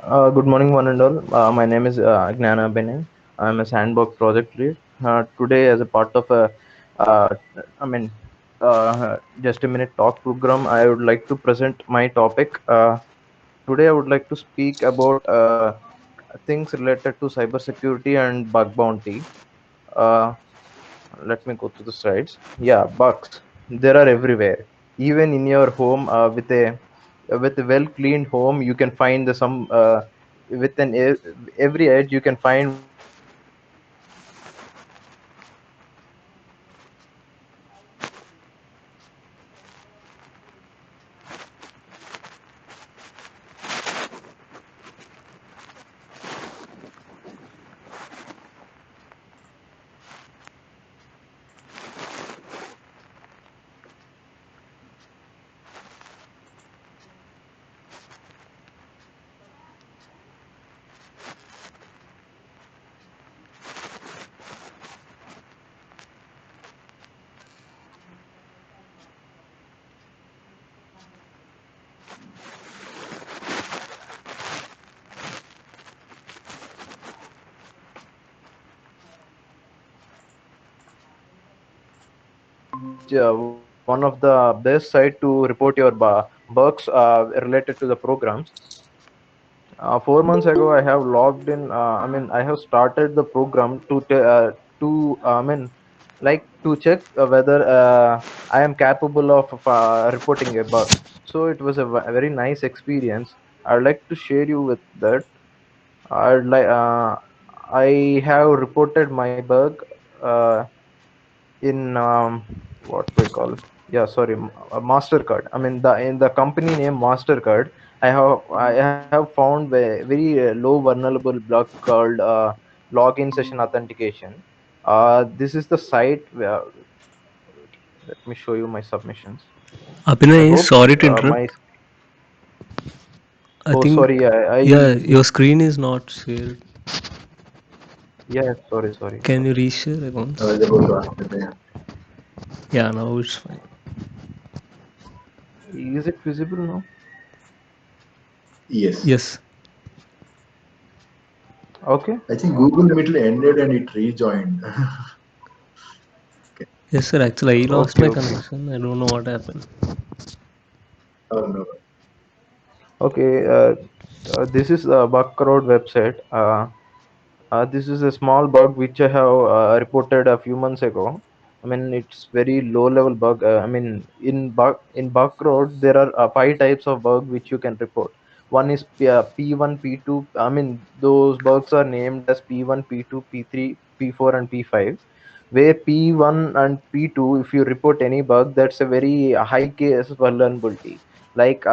Good morning, one and all. My name is Gnana Bene. I'm a sandbox project lead. Today, as a part of uh, I mean, just a minute talk program, I would like to present my topic. Today, I would like to speak about things related to cybersecurity and bug bounty. Uh, Let me go to the slides. Yeah, bugs. There are everywhere. Even in your home, with a well cleaned home, you can find the some with an every edge you can find one or two bugs. One of the best site to report your bugs related to the programs. 4 months ago, I have logged in. I have started the program like to check whether I am capable of reporting a bug. So it was a very nice experience. I'd like to share you with that. I'd like I have reported my bug in what we call, yeah, sorry, a Mastercard. I mean, the in the company name Mastercard, I have found very low vulnerable bug called login session authentication. This is the site where, let me show you my submissions. I Abhinay, hope sorry to my, interrupt. I oh think, sorry, yeah, your screen is not shared. yeah, sorry, Can you sorry. reshare it I once? was about to ask that. Yeah. Yeah, now it's fine. Is it visible now? Yes. Yes, Okay. I think Google Meet ended and it rejoined. Okay. yes, sir. Actually, I lost Okay, my okay. connection. I don't know what happened. Oh no. Okay, this is a bug crowd website. This is a small bug which I have reported a few months ago. I mean, it's very low level bug. I mean, in bug crowd there are five types of bug which you can report. One is P1, P2. I mean, those bugs are named as P1, P2, P3, P4, and P5. Where P1 and P2, if you report any bug, that's a very high case vulnerability. Like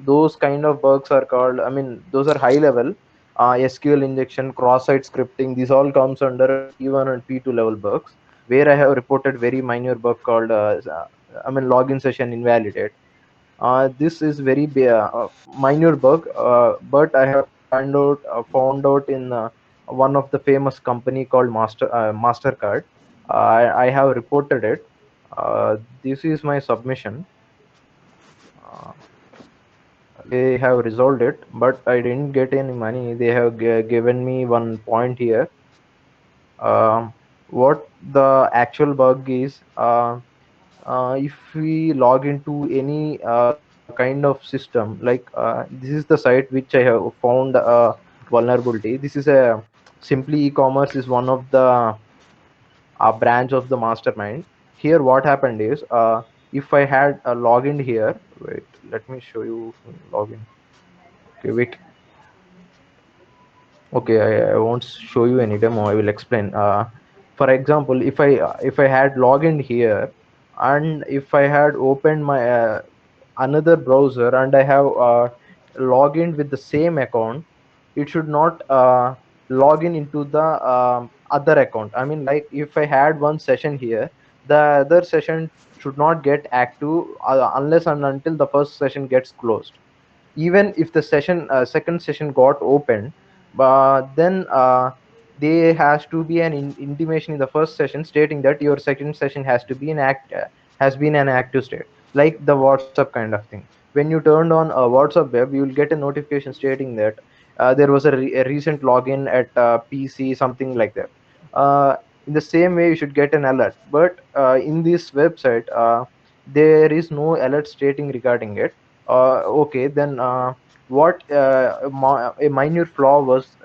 those kind of bugs are called. I mean, those are high level. SQL injection, cross-site scripting, these all comes under P1 and P2 level bugs. Where I have reported very minor bug called, login session invalidate. This is very minor bug, but I have found out in one of the famous company called Mastercard. I have reported it. This is my submission. Uh, they have resolved it, but I didn't get any money. They have given me 1 point here. What the actual bug is, if we log into any kind of system, like this is the site which I have found vulnerability. This is a Simply e-commerce is one of the branch of the mastermind. Here what happened is, if I had a login here, wait, let me show you login. Okay, wait. Okay, I won't show you any demo. I will explain. For example, if I had login here, and if I had opened my another browser, and I have logged with the same account, it should not log in into the other account. I mean, like if I had one session here, the other session should not get active unless and until the first session gets closed. Even if the second session got opened, but then there has to be an intimation in the first session stating that your second session has to be has been an active state, like the WhatsApp kind of thing. when you turned on WhatsApp web, you will get a notification stating that there was a recent login at PC, something like that. In the same way, you should get an alert. But in this website, there is no alert stating regarding it. Okay, then a minor flaw was.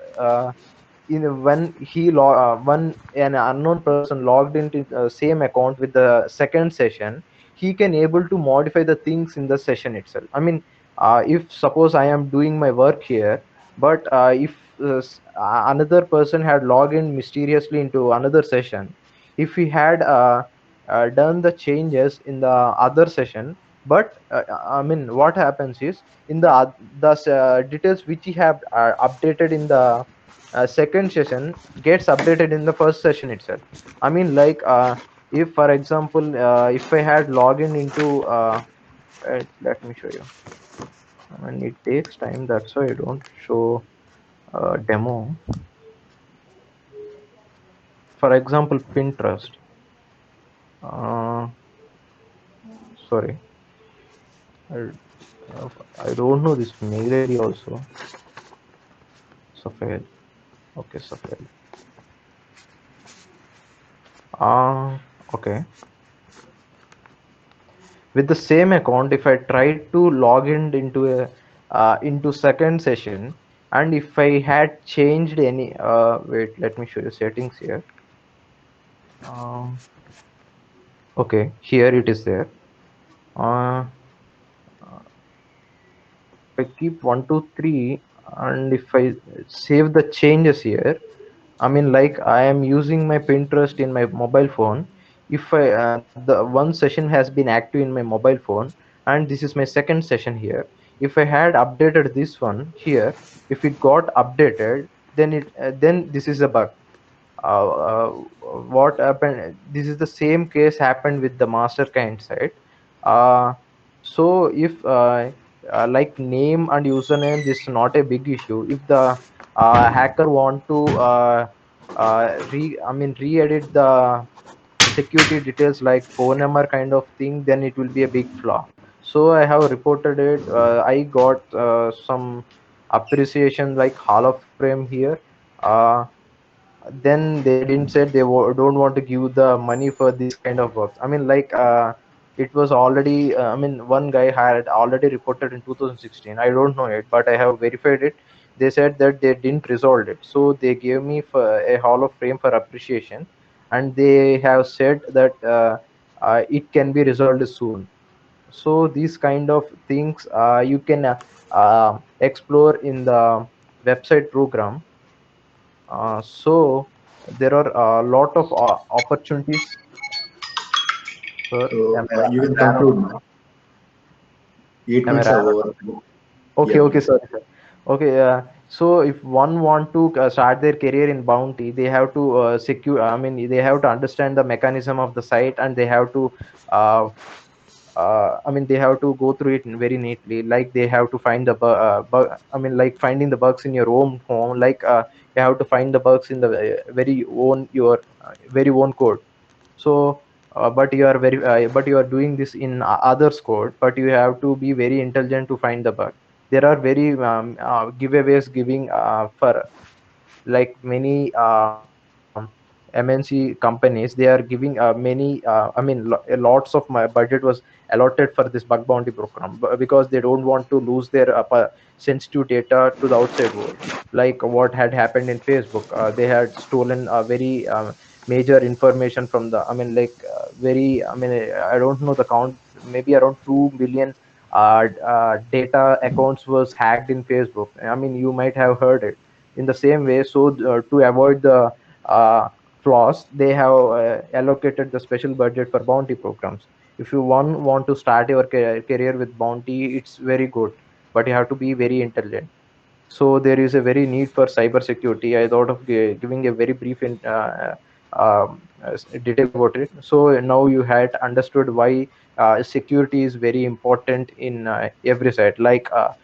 When an unknown person logged into the same account with the second session, he can able to modify the things in the session itself. I mean, if suppose I am doing my work here, but if another person had logged in mysteriously into another session, if he had done the changes in the other session, but I mean, what happens is, in the details which he have updated in the second session gets updated in the first session itself. I mean, like, if for example, if I had logged into let me show you. I mean, it takes time, that's why I don't show demo. For example, Pinterest. uh, Sorry, I, I don't know this mail ID also. Safari. Okay, Safari. uh okay, with the same account, if I try to log in into second session, and if I had changed any wait, let me show you settings here. um, okay, here it is there. uh, if I keep 123, and if I save the changes here, I mean, like, I am using my Pinterest in my mobile phone. If the one session has been active in my mobile phone, and this is my second session here. If I had updated this one here, if it got updated, then this is a bug. What happened? This is the same case happened with the masterkind site. Uh, so if like name and username, this is not a big issue. If the hacker want to re-edit the security details like phone number kind of thing, then it will be a big flaw. So I have reported it. I got some appreciation like Hall of Fame here. Then they didn't say don't want to give the money for this kind of works. I mean, like, it was already I mean, one guy had already reported in 2016. I don't know it, but I have verified it. They said that they didn't resolve it, so they gave me for a Hall of Fame for appreciation, and they have said that it can be resolved soon. So these kind of things you can explore in the website program. So there are a lot of opportunities. Sir, So you can ran out conclude of now. 8 minutes ran are out over. of Okay, Yeah, okay, please. sorry, sir. Okay, so if one want to start their career in bounty, they have to secure. I mean, they have to understand the mechanism of the site, and they have to uh, I mean, they have to go through it very neatly. Like, they have to find the I mean, like, finding the bugs in your own home. Like, you have to find the bugs in the very own code. So but you are doing this in others code, but you have to be very intelligent to find the bug. There are very giveaways giving for like many MNC companies. They are giving many lots of my budget was allotted for this bug bounty program, because they don't want to lose their sensitive data to the outside world. Like what had happened in Facebook, they had stolen very major information from the, I mean, like, very, I mean, I don't know the count, maybe around 2 million data accounts was hacked in Facebook. I mean, you might have heard it. In the same way, so to avoid the uh, flaws, they have allocated the special budget for bounty programs. If you want to start your career with bounty, it's very good, but you have to be very intelligent. So there is a very need for cyber security. I thought of giving a very brief detail about it. So now you had understood why security is very important in every site, like a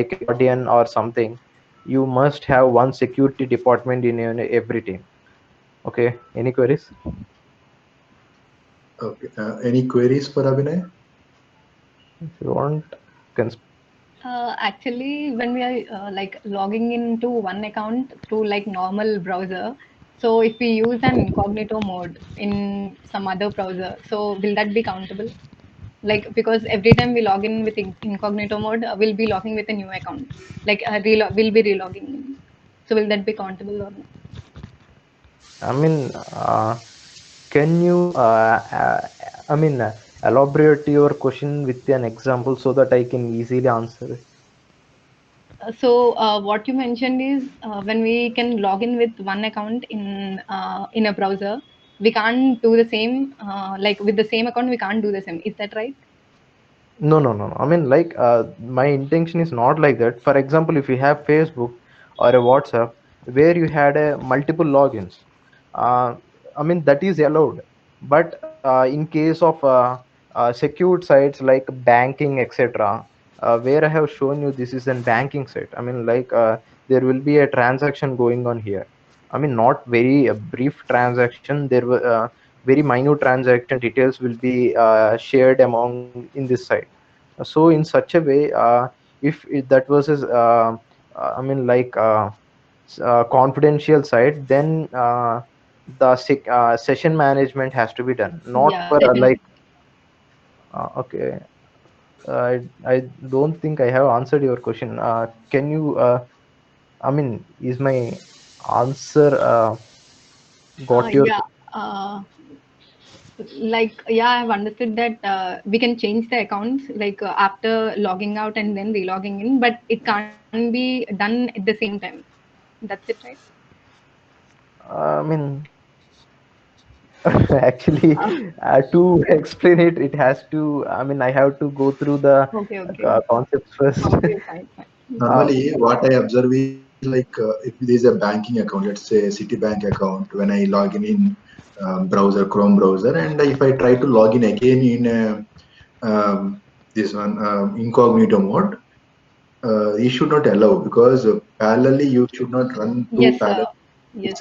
guardian or something. You must have one security department in every team. Okay, any queries? Okay. Any queries for Abhinay? If you want. can Actually, when we are like logging into one account through like normal browser, so if we use an incognito mode in some other browser, so will that be countable? Like because every time we log in with incognito mode, we'll be logging with a new account. Like we'll be relogging in. So will that be countable or not? I mean, can you, I mean, elaborate your question with an example so that I can easily answer it? So what you mentioned is when we can log in with one account in a browser, we can't do the same. Like with the same account, we can't do the same. Is that right? No, no, no, no. I mean, like, my intention is not like that. For example, if you have Facebook or a WhatsApp where you had a multiple logins, uh, I mean, that is allowed. But in case of secured sites like banking, etc., where I have shown you this is a banking site. I mean, like, there will be a transaction going on here. I mean, not very a brief transaction. There were very minute transaction details will be shared among in this site. So in such a way, if that was I mean, like, confidential site, then session management has to be done, not Yeah, for like, session. okay. I don't think I have answered your question. Can you, I mean, is my answer got your Yeah. Uh, like yeah, I've understood that we can change the accounts like after logging out and then relogging in, but it can't be done at the same time. That's it, right? I mean, actually, Uh, to explain it, it has to, I mean, I have to go through the okay, okay, concepts first. okay, fine, fine. uh, Normally, what I observe is like if there is a banking account, let's say Citibank account, when I log in browser, Chrome browser, and if I try to log in again in this one incognito mode, you should not allow because parallelly you should not run two Yes, parallel. yes.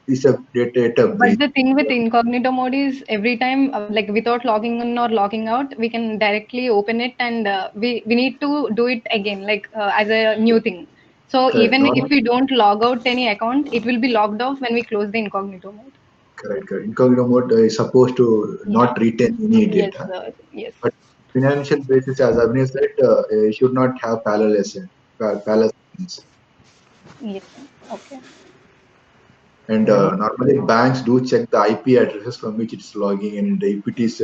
It's a data But breach. the thing with incognito mode is every time, like without logging in or logging out, we can directly open it and we need to do it again, like as a new thing. So Correct. even Not if we don't log out any account, it will be logged off when we close the incognito mode. correct. Correct. Incognito mode is supposed to Yeah. not retain any Yes. data. Yes. But financial basis, as Abhinay said, you should not have parallel sessions. Yes. Okay. And any normally banks do check the IP addresses from which it's logging, and if it is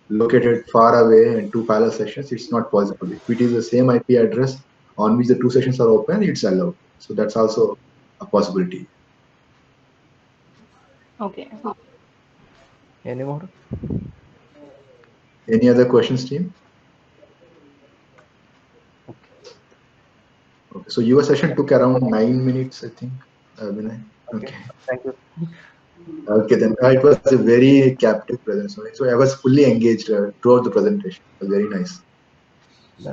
located far away and two parallel sessions, it's not possible. If it is the same IP address on which the two sessions are open, it's allowed. So that's also a possibility. Okay. more? Any other questions, team? Okay. So your session took around 9 minutes, I think. Vinay. Okay, Okay. thank you. Okay, then it was a very captive presence. So I was fully engaged throughout the presentation. It was very nice.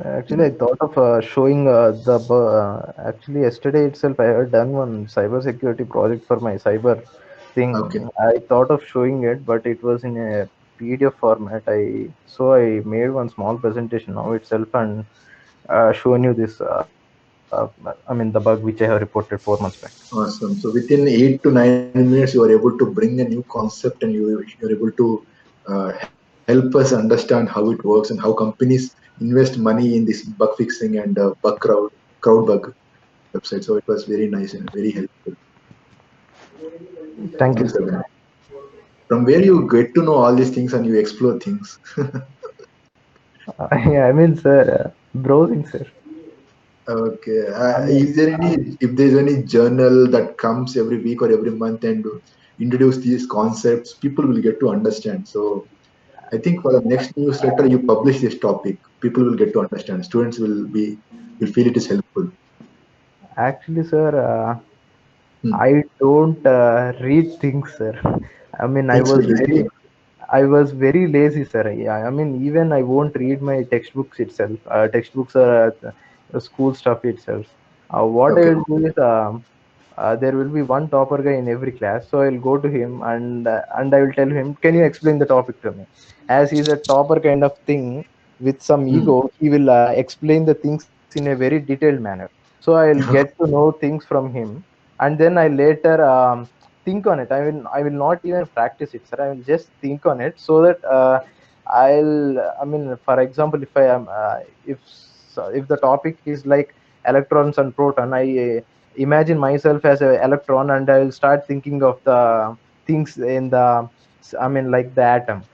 Actually, I thought of showing actually, yesterday itself, I had done one cyber security project for my cyber Okay. thing. I thought of showing it, but it was in a PDF format. I made one small presentation now itself and shown you this. I mean, the bug which I have reported 4 months back. Awesome. So within 8 to 9 minutes, you are able to bring a new concept and you're able to help us understand how it works and how companies invest money in this bug fixing and crowd bug website. So it was very nice and very helpful. Thank you, Thanks, sir. Abhinay. From where you get to know all these things and you explore things. I mean, sir, browsing, sir. Okay. I mean, Is there any, if there's any journal that comes every week or every month and introduce these concepts, people will get to understand. So I think for the next newsletter, you publish this topic. People will get to understand. Students will feel it is helpful. actually, sir, Hmm. I don't read things, sir. I mean, Thanks for listening. I was very lazy, sir. Yeah, I mean, even I won't read my textbooks itself. Textbooks are the school stuff itself. What I Okay. will do is, there will be one topper guy in every class, so I'll go to him and I will tell him, "Can you explain the topic to me?" As he's a topper kind of thing, with some Hmm. ego, he will explain the things in a very detailed manner. So I'll get to know things from him, and then I later think on it. I will not even practice it, sir. I will just think on it, so that I mean, for example, if I am if the topic is like electrons and proton, I imagine myself as an electron, and I will start thinking of the things in the, I mean, like the atom.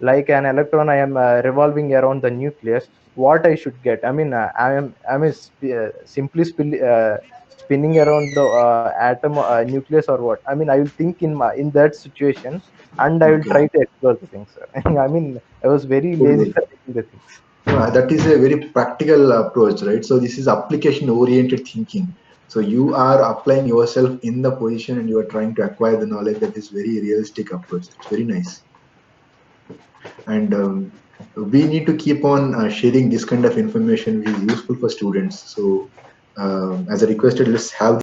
Like an electron, I am revolving around the nucleus. What I should get, I mean, simply spinning around the atom nucleus, or what? I mean, I will think in that situation, and I will Okay. try to explore the things, sir. I mean, I was very Cool, lazy cool. for thinking the things. That is a very practical approach, right? So this is application oriented thinking. So you are applying yourself in the position and you are trying to acquire the knowledge. That is very realistic approach. It's very nice. And we need to keep on sharing this kind of information which is useful for students. So as I requested, let's have